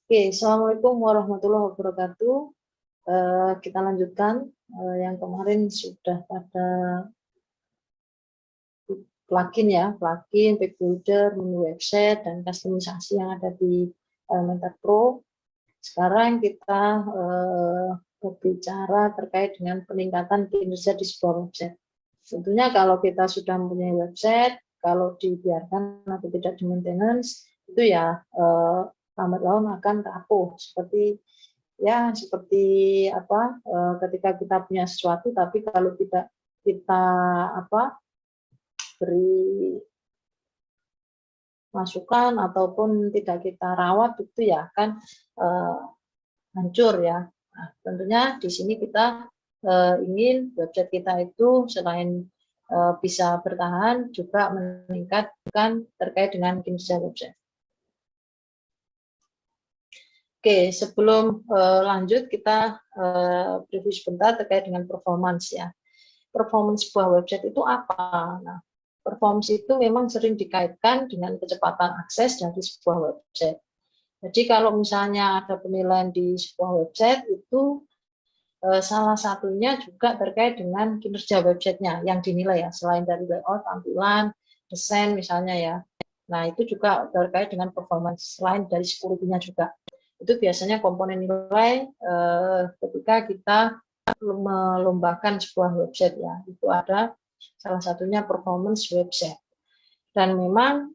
Oke, Assalamualaikum warahmatullahi wabarakatuh. Kita lanjutkan yang kemarin sudah pada plugin ya, plugin, page builder, menu website, dan customisasi yang ada di Elementor Pro. Sekarang kita berbicara terkait dengan peningkatan kinerja di sebuah website. Tentunya kalau kita sudah mempunyai website, kalau dibiarkan atau tidak di maintenance, itu ya lambat laun akan rapuh seperti apa ketika kita punya sesuatu tapi kalau tidak kita beri masukan ataupun tidak kita rawat itu ya akan hancur ya. Nah, tentunya di sini kita ingin website kita itu selain bisa bertahan juga meningkatkan terkait dengan kinerja website. Oke, sebelum lanjut kita review sebentar terkait dengan performance ya. Performance sebuah website itu apa? Nah, performance itu memang sering dikaitkan dengan kecepatan akses dari sebuah website. Jadi kalau misalnya ada penilaian di sebuah website itu salah satunya juga terkait dengan kinerja websitenya yang dinilai ya, selain dari layout, tampilan, desain misalnya ya. Nah, itu juga terkait dengan performance selain dari security-nya juga. Itu biasanya komponen nilai ketika kita melombakan sebuah website ya, itu ada salah satunya performance website. Dan memang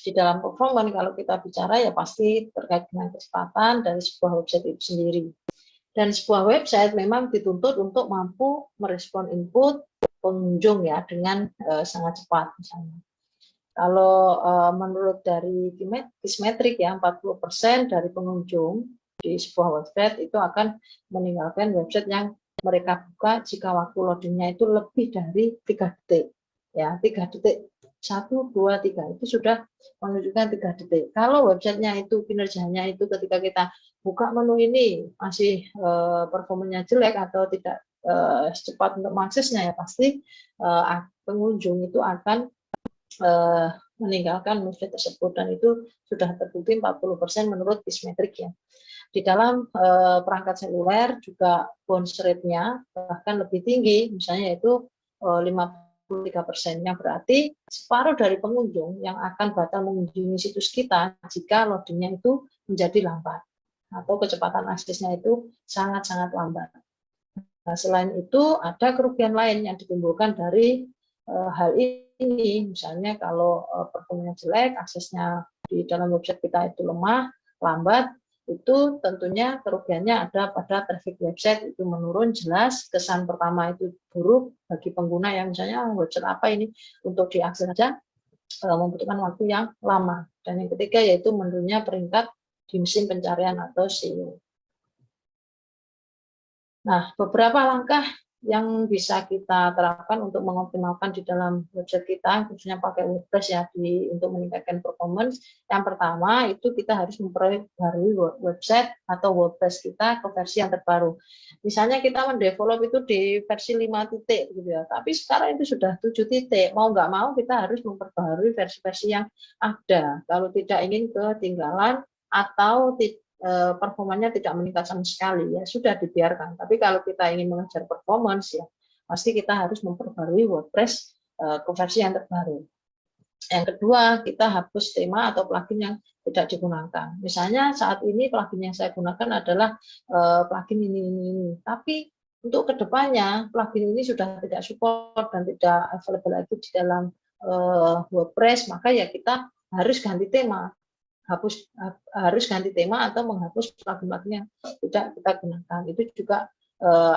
di dalam performance kalau kita bicara ya pasti terkait dengan kecepatan dari sebuah website itu sendiri. Dan sebuah website memang dituntut untuk mampu merespon input pengunjung ya dengan sangat cepat misalnya. Kalau menurut dari Kissmetrics ya 40% dari pengunjung di sebuah website itu akan meninggalkan website yang mereka buka jika waktu loadingnya itu lebih dari 3 detik ya, 3 detik 1, 2, 3 itu sudah menunjukkan 3 detik. Kalau websitenya itu kinerjanya itu ketika kita buka menu ini masih performanya jelek atau tidak secepat untuk mengaksesnya ya pasti pengunjung itu akan meninggalkan website tersebut dan itu sudah terbukti 40% menurut Kissmetrics ya. Di dalam perangkat seluler juga bounce rate-nya bahkan lebih tinggi, misalnya yaitu 53%, yang berarti separuh dari pengunjung yang akan batal mengunjungi situs kita jika loadingnya itu menjadi lambat atau kecepatan aksesnya itu sangat-sangat lambat. Nah, selain itu ada kerugian lain yang ditimbulkan dari hal ini, misalnya kalau performanya jelek, aksesnya di dalam website kita itu lemah, lambat, itu tentunya kerugiannya ada pada traffic website itu menurun jelas. Kesan pertama itu buruk bagi pengguna yang misalnya website apa ini untuk diakses saja membutuhkan waktu yang lama. Dan yang ketiga yaitu menurunnya peringkat di mesin pencarian atau SEO. Nah, beberapa langkah yang bisa kita terapkan untuk mengoptimalkan di dalam website kita, khususnya pakai WordPress ya, untuk meningkatkan performance. Yang pertama itu kita harus memperbarui website atau WordPress kita ke versi yang terbaru. Misalnya kita mendevelop itu di versi 5 titik gitu ya, tapi sekarang itu sudah 7 titik. Mau nggak mau kita harus memperbarui versi-versi yang ada. Kalau tidak ingin ketinggalan atau performanya tidak meningkat sama sekali ya sudah dibiarkan. Tapi kalau kita ingin mengejar performance ya pasti kita harus memperbarui WordPress ke versi yang terbaru. Yang kedua, kita hapus tema atau plugin yang tidak digunakan. Misalnya saat ini plugin yang saya gunakan adalah plugin ini. Tapi untuk kedepannya plugin ini sudah tidak support dan tidak available lagi di dalam WordPress, maka ya kita harus ganti tema. Harus ganti tema atau menghapus plugin-plugin yang tidak kita gunakan. Itu juga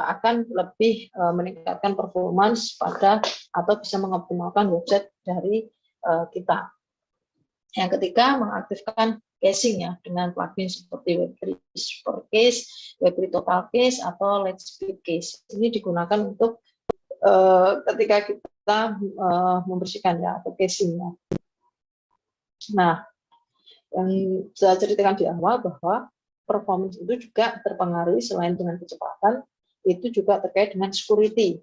akan lebih meningkatkan performance pada atau bisa mengoptimalkan website dari kita. Yang ketiga, mengaktifkan caching ya dengan plugin seperti Web3 Supercase, Web3 Total Case atau Let's Speed Case. Ini digunakan untuk ketika kita membersihkan ya atau caching ya. Nah, yang saya ceritakan di awal bahwa performance itu juga terpengaruhi selain dengan kecepatan, itu juga terkait dengan security.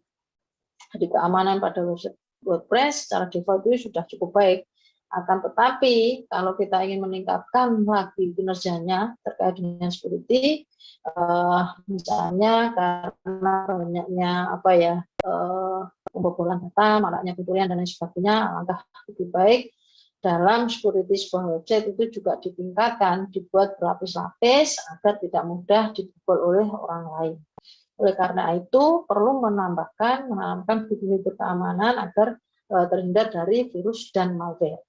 Jadi keamanan pada website WordPress secara default itu sudah cukup baik. Akan tetapi kalau kita ingin meningkatkan lagi kinerjanya terkait dengan security, misalnya karena banyaknya pembobolan data, maraknya pencurian dan lain sebagainya, alangkah lebih baik dalam security sebuah website itu juga ditingkatkan, dibuat berlapis-lapis agar tidak mudah dibobol oleh orang lain. Oleh karena itu perlu menambahkan fitur keamanan agar terhindar dari virus dan malware.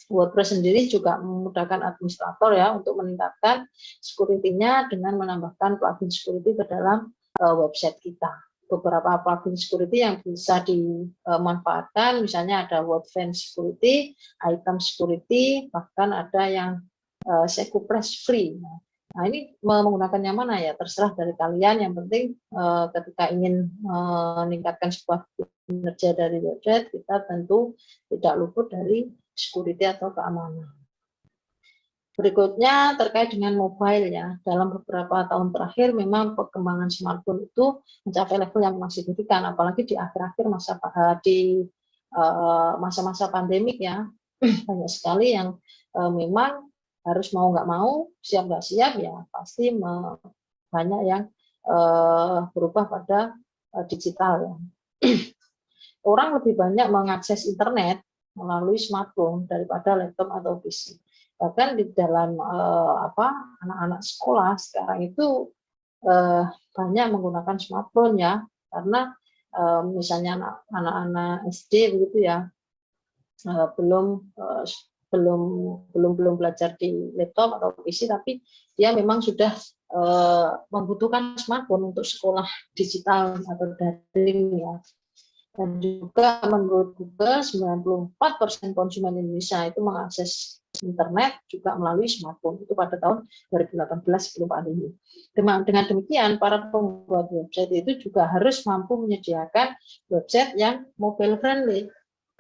WordPress sendiri juga memudahkan administrator ya untuk meningkatkan security-nya dengan menambahkan plugin security ke dalam website kita. Beberapa plugin security yang bisa dimanfaatkan, misalnya ada WordFence Security, Item Security, bahkan ada yang SecuPress Free. Nah, ini menggunakan yang mana ya? Terserah dari kalian. Yang penting ketika ingin meningkatkan sebuah kinerja dari website, kita tentu tidak luput dari security atau keamanan. Berikutnya terkait dengan mobile ya. Dalam beberapa tahun terakhir memang perkembangan smartphone itu mencapai level yang masih signifikan, apalagi di akhir-akhir masa-masa pandemik ya. Banyak sekali yang memang harus mau nggak mau, siap nggak siap ya pasti banyak yang berubah pada digital ya. Orang lebih banyak mengakses internet melalui smartphone daripada laptop atau PC. Bahkan di dalam anak-anak sekolah sekarang itu banyak menggunakan smartphone ya, karena misalnya anak-anak SD begitu ya, belum belajar di laptop atau PC, tapi dia memang sudah membutuhkan smartphone untuk sekolah digital atau daring ya. Dan juga menurut Google 94% konsumen Indonesia itu mengakses internet juga melalui smartphone itu pada tahun 2018 sebelum pandemi. Dengan demikian para pembuat website itu juga harus mampu menyediakan website yang mobile friendly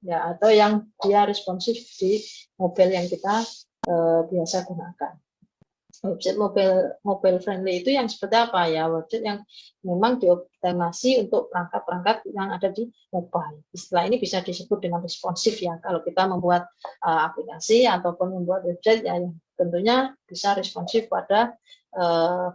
ya, atau yang dia responsif di mobile yang kita biasa gunakan. Website mobile friendly itu yang seperti apa ya? Website yang memang dioptimasi untuk perangkat-perangkat yang ada di mobile. Istilah ini bisa disebut dengan responsif ya. Kalau kita membuat aplikasi ataupun membuat website ya, yang tentunya bisa responsif pada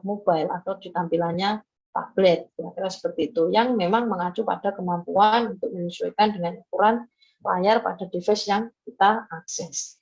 mobile atau di tampilannya tablet, kira-kira seperti itu. Yang memang mengacu pada kemampuan untuk menyesuaikan dengan ukuran layar pada device yang kita akses.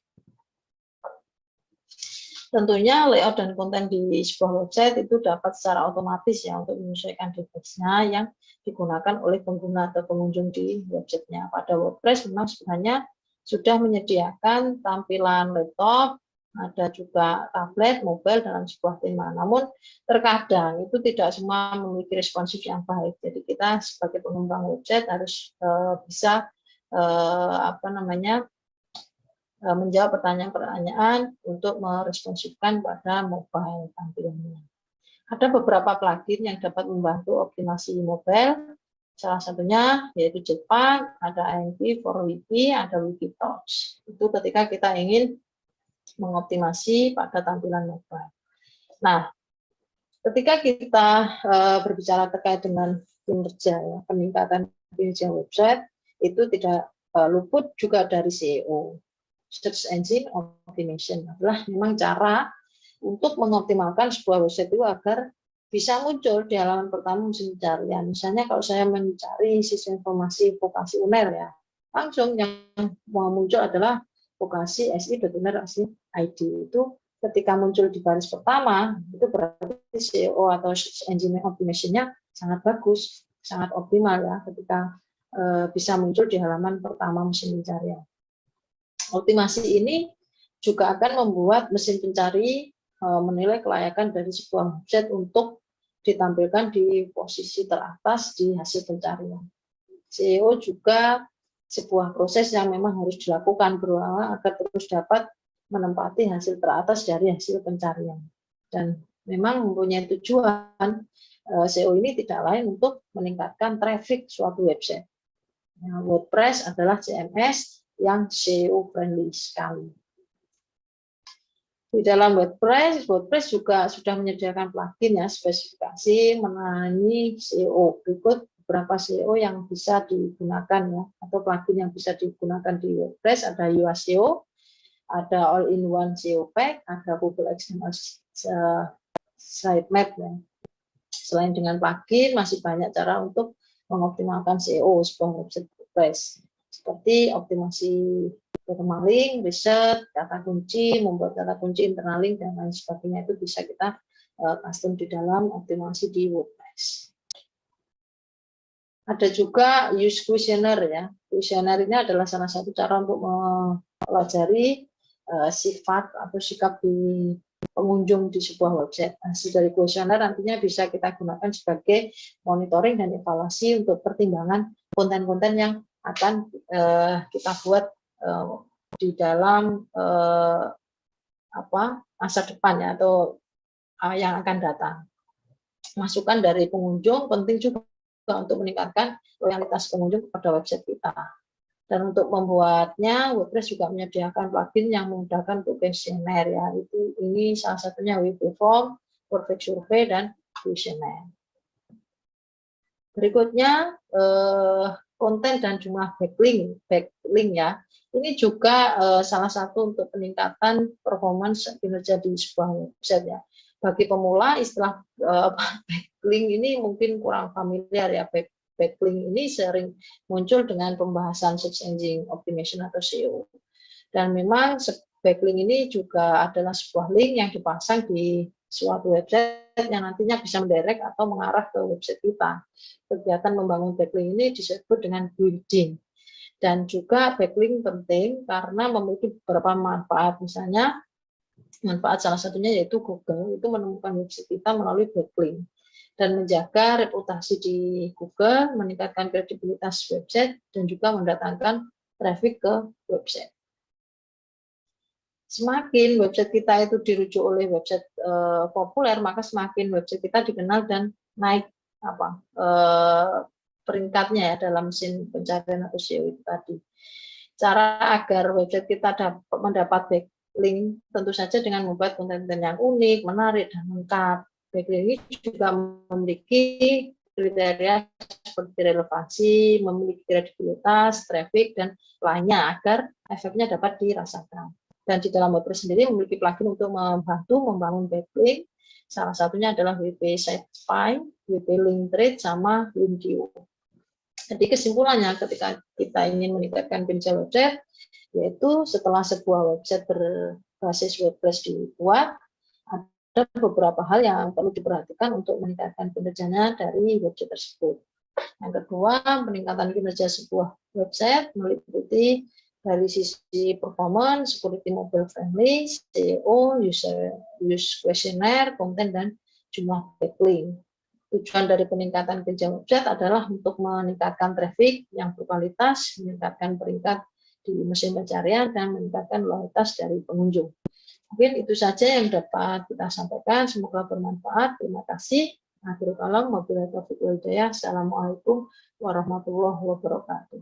Tentunya layout dan konten di sebuah website itu dapat secara otomatis ya untuk menyesuaikan device-nya yang digunakan oleh pengguna atau pengunjung di website-nya. Pada WordPress memang sebenarnya sudah menyediakan tampilan laptop, ada juga tablet, mobile dalam sebuah tema. Namun terkadang itu tidak semua memiliki responsif yang baik. Jadi kita sebagai pengembang website harus bisa menjawab pertanyaan-pertanyaan untuk meresponsifkan pada mobile tampilannya. Ada beberapa plugin yang dapat membantu optimasi mobile. Salah satunya yaitu Jetpack, ada INP for Wiki, ada Wikitops. Itu ketika kita ingin mengoptimasi pada tampilan mobile. Nah, ketika kita berbicara terkait dengan kinerja, ya, peningkatan kinerja website, itu tidak luput juga dari SEO. Search Engine Optimization adalah memang cara untuk mengoptimalkan sebuah website itu agar bisa muncul di halaman pertama mesin pencarian. Misalnya kalau saya mencari sistem informasi vokasi UNER ya, langsung yang mau muncul adalah vokasi si.uner.id. Itu ketika muncul di baris pertama, itu berarti SEO atau Search Engine Optimization-nya sangat bagus, sangat optimal ya ketika bisa muncul di halaman pertama mesin pencarian. Optimasi ini juga akan membuat mesin pencari menilai kelayakan dari sebuah website untuk ditampilkan di posisi teratas di hasil pencarian. SEO juga sebuah proses yang memang harus dilakukan berulang agar terus dapat menempati hasil teratas dari hasil pencarian. Dan memang mempunyai tujuan SEO ini tidak lain untuk meningkatkan traffic suatu website. WordPress adalah CMS yang SEO friendly sekali. Di dalam WordPress juga sudah menyediakan plugin ya, spesifikasi mengenai SEO. Berikut beberapa SEO yang bisa digunakan ya, atau plugin yang bisa digunakan di WordPress. Ada Yoast SEO, ada all-in-one SEO pack, ada Google XML sitemap ya. Selain dengan plugin, masih banyak cara untuk mengoptimalkan SEO sebuah website WordPress, seperti optimasi watermark, riset, kata kunci, membuat kata kunci internal link, dan lain sebagainya. Itu bisa kita custom di dalam optimasi di WordPress. Ada juga use questionnaire ya. Questionnaire ini adalah salah satu cara untuk mempelajari sifat atau sikap di pengunjung di sebuah website. Hasil dari questionnaire nantinya bisa kita gunakan sebagai monitoring dan evaluasi untuk pertimbangan konten-konten yang akan kita buat di dalam masa depan ya, atau yang akan datang. Masukan dari pengunjung penting juga untuk meningkatkan loyalitas pengunjung kepada website kita. Dan untuk membuatnya, WordPress juga menyediakan plugin yang memudahkan untuk questionnaire ya. Ini salah satunya WP Form, Perfect Survey, dan Questionnaire. Berikutnya konten dan jumlah backlink ya. Ini juga salah satu untuk peningkatan performance kinerja di sebuah website ya. Bagi pemula, istilah backlink ini mungkin kurang familiar ya. Backlink ini sering muncul dengan pembahasan search engine optimization atau SEO. Dan memang backlink ini juga adalah sebuah link yang dipasang di suatu website yang nantinya bisa mendirect atau mengarah ke website kita. Kegiatan membangun backlink ini disebut dengan building. Dan juga backlink penting karena memiliki beberapa manfaat. Misalnya, manfaat salah satunya yaitu Google itu menemukan website kita melalui backlink. Dan menjaga reputasi di Google, meningkatkan kredibilitas website, dan juga mendatangkan traffic ke website. Semakin website kita itu dirujuk oleh website populer, maka semakin website kita dikenal dan naik peringkatnya ya dalam mesin pencarian atau SEO itu tadi. Cara agar website kita mendapat backlink tentu saja dengan membuat konten-konten yang unik, menarik, dan lengkap. Backlink ini juga memiliki kriteria seperti relevansi, memiliki kredibilitas, traffic, dan lainnya agar efeknya dapat dirasakan. Dan di dalam WordPress sendiri memiliki plugin untuk membantu membangun backlink. Salah satunya adalah WP Sitespy, WP Linktree, sama Linkio. Jadi kesimpulannya ketika kita ingin meningkatkan kinerja website, yaitu setelah sebuah website berbasis WordPress dibuat, ada beberapa hal yang perlu diperhatikan untuk meningkatkan kinerjanya dari website tersebut. Yang kedua, peningkatan kinerja sebuah website meliputi dari sisi performance, security mobile friendly, SEO, use questionnaire, konten, dan jumlah backlink. Tujuan dari peningkatan kinerja website adalah untuk meningkatkan traffic yang berkualitas, meningkatkan peringkat di mesin pencarian, dan meningkatkan loyalitas dari pengunjung. Mungkin itu saja yang dapat kita sampaikan. Semoga bermanfaat. Terima kasih. Akhirul kalam, wabillahi taufiq wal hidayah. Assalamualaikum warahmatullahi wabarakatuh.